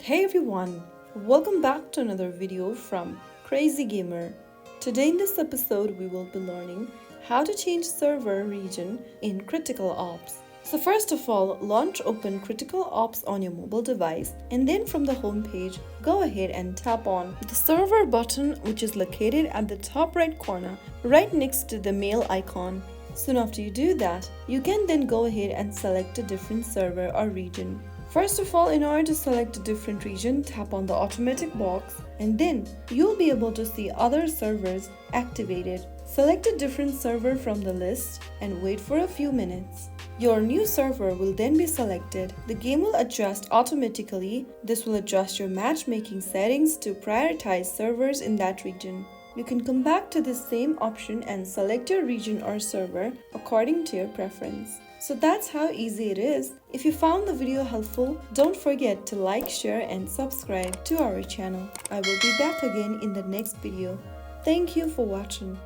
Hey everyone, welcome back to another video from Crazy Gamer. Today in this episode we will be learning how to change server region in Critical Ops. So first of all, launch open Critical Ops on your mobile device, and then from the home page, go ahead and tap on the server button, which is located at the top right corner right next to the mail icon. Soon after you do that, you can then go ahead and select a different server or region. First of all, in order to select a different region, tap on the automatic box and then you'll be able to see other servers activated. Select a different server from the list and wait for a few minutes. Your new server will then be selected. The game will adjust automatically. This will adjust your matchmaking settings to prioritize servers in that region. You can come back to this same option and select your region or server according to your preference. So that's how easy it is. If you found the video helpful, don't forget to like, share and subscribe to our channel. I will be back again in the next video. Thank you for watching.